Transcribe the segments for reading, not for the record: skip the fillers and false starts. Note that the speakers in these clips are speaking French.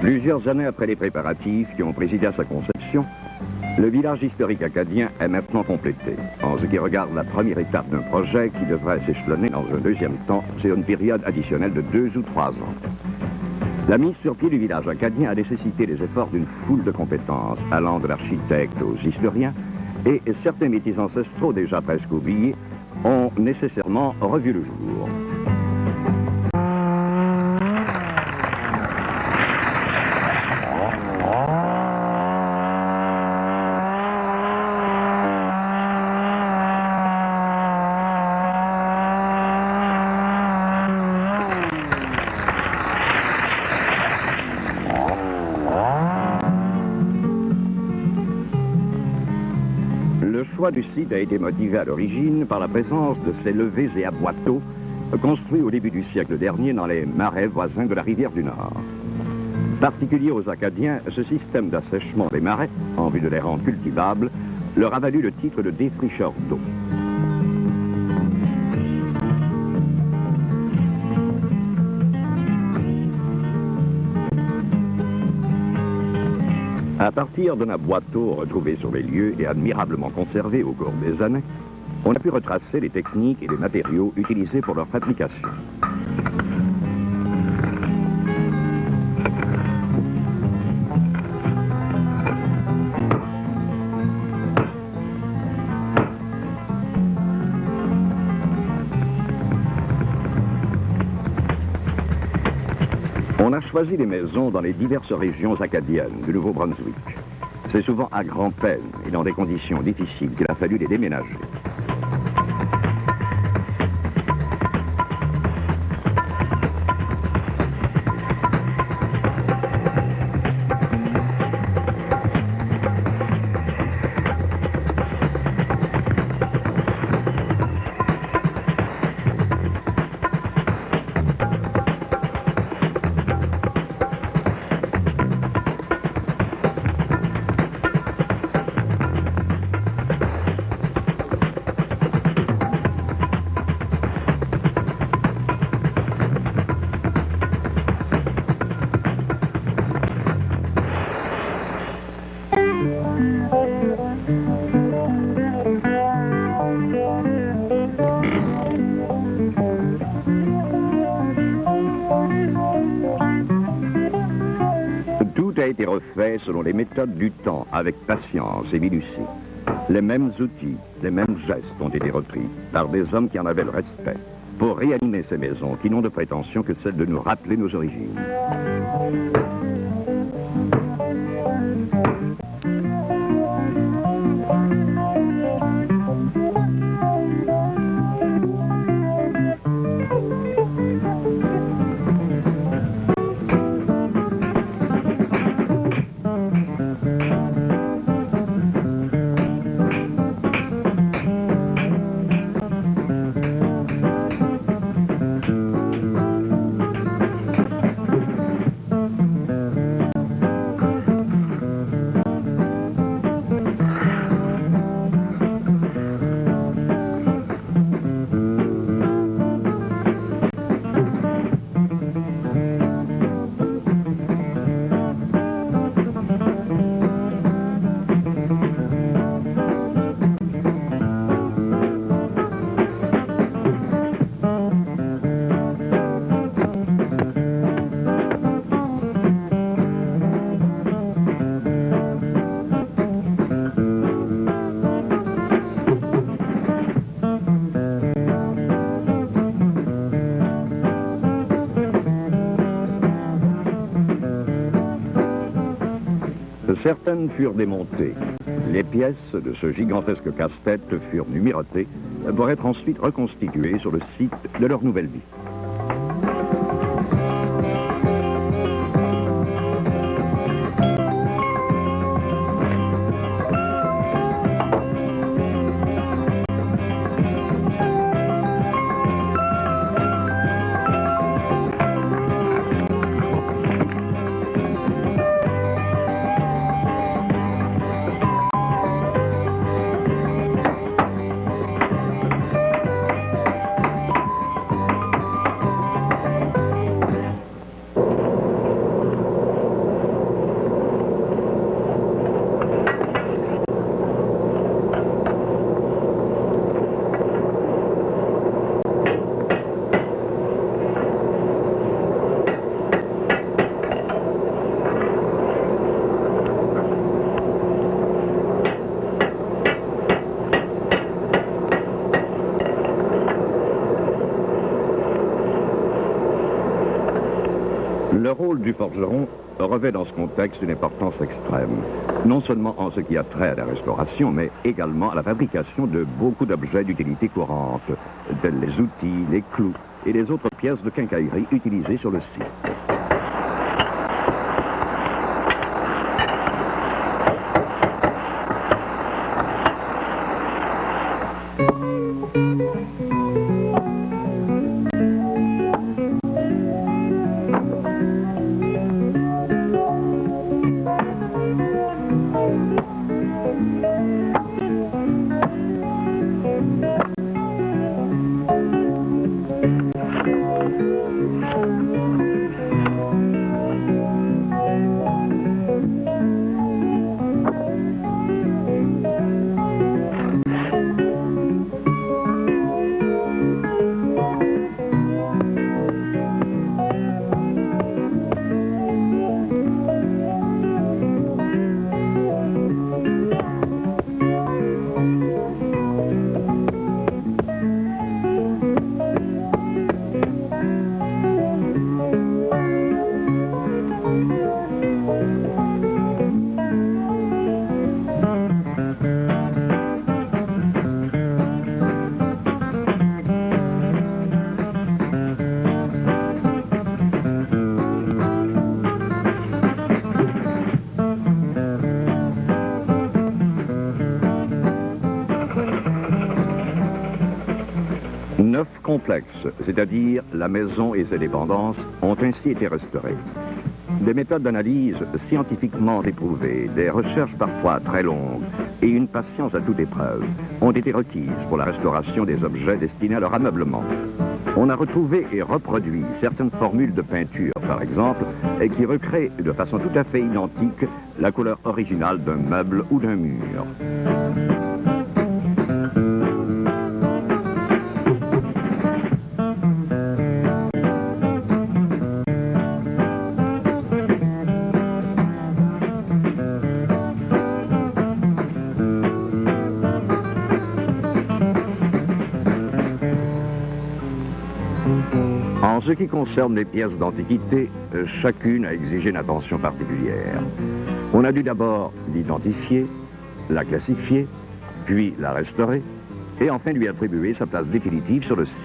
Plusieurs années après les préparatifs qui ont présidé à sa conception, le village historique acadien est maintenant complété, en ce qui regarde la première étape d'un projet qui devrait s'échelonner dans un deuxième temps sur une période additionnelle de 2 ou 3 ans. La mise sur pied du village acadien a nécessité les efforts d'une foule de compétences, allant de l'architecte aux historiens, et certains métiers ancestraux déjà presque oubliés ont nécessairement revu le jour. Le choix du site a été motivé à l'origine par la présence de ces levées et aboiteaux construits au début du siècle dernier dans les marais voisins de la rivière du Nord. Particulier aux Acadiens, ce système d'assèchement des marais, en vue de les rendre cultivables, leur a valu le titre de défricheur d'eau. À partir d'un aboiteau retrouvé sur les lieux et admirablement conservé au cours des années, on a pu retracer les techniques et les matériaux utilisés pour leur fabrication. On a choisi les maisons dans les diverses régions acadiennes du Nouveau-Brunswick. C'est souvent à grand-peine et dans des conditions difficiles qu'il a fallu les déménager. Tout a été refait selon les méthodes du temps, avec patience et minutie. Les mêmes outils, les mêmes gestes ont été repris par des hommes qui en avaient le respect, pour réanimer ces maisons qui n'ont de prétention que celle de nous rappeler nos origines. Certaines furent démontées. Les pièces de ce gigantesque casse-tête furent numérotées pour être ensuite reconstituées sur le site de leur nouvelle vie. Le rôle du forgeron revêt dans ce contexte une importance extrême, non seulement en ce qui a trait à la restauration, mais également à la fabrication de beaucoup d'objets d'utilité courante, tels les outils, les clous et les autres pièces de quincaillerie utilisées sur le site. Neuf complexes, c'est-à-dire la maison et ses dépendances, ont ainsi été restaurés. Des méthodes d'analyse scientifiquement éprouvées, des recherches parfois très longues et une patience à toute épreuve ont été requises pour la restauration des objets destinés à leur ameublement. On a retrouvé et reproduit certaines formules de peinture, par exemple, et qui recréent de façon tout à fait identique la couleur originale d'un meuble ou d'un mur. En ce qui concerne les pièces d'antiquité, chacune a exigé une attention particulière. On a dû d'abord l'identifier, la classifier, puis la restaurer, et enfin lui attribuer sa place définitive sur le site.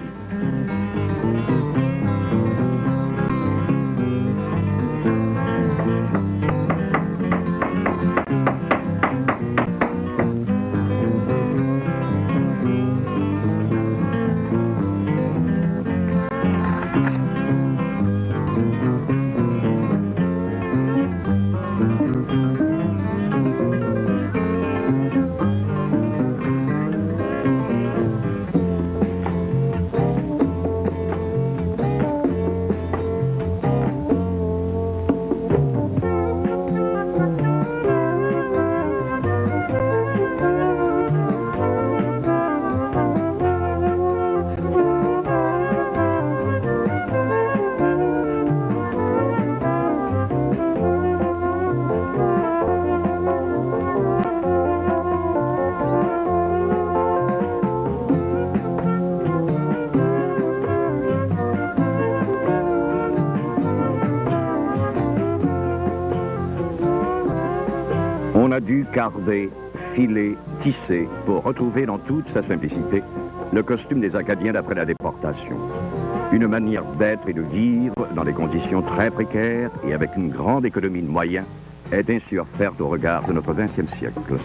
On a dû carder, filer, tisser pour retrouver dans toute sa simplicité le costume des Acadiens d'après la déportation. Une manière d'être et de vivre dans des conditions très précaires et avec une grande économie de moyens est ainsi offerte au regard de notre XXe siècle.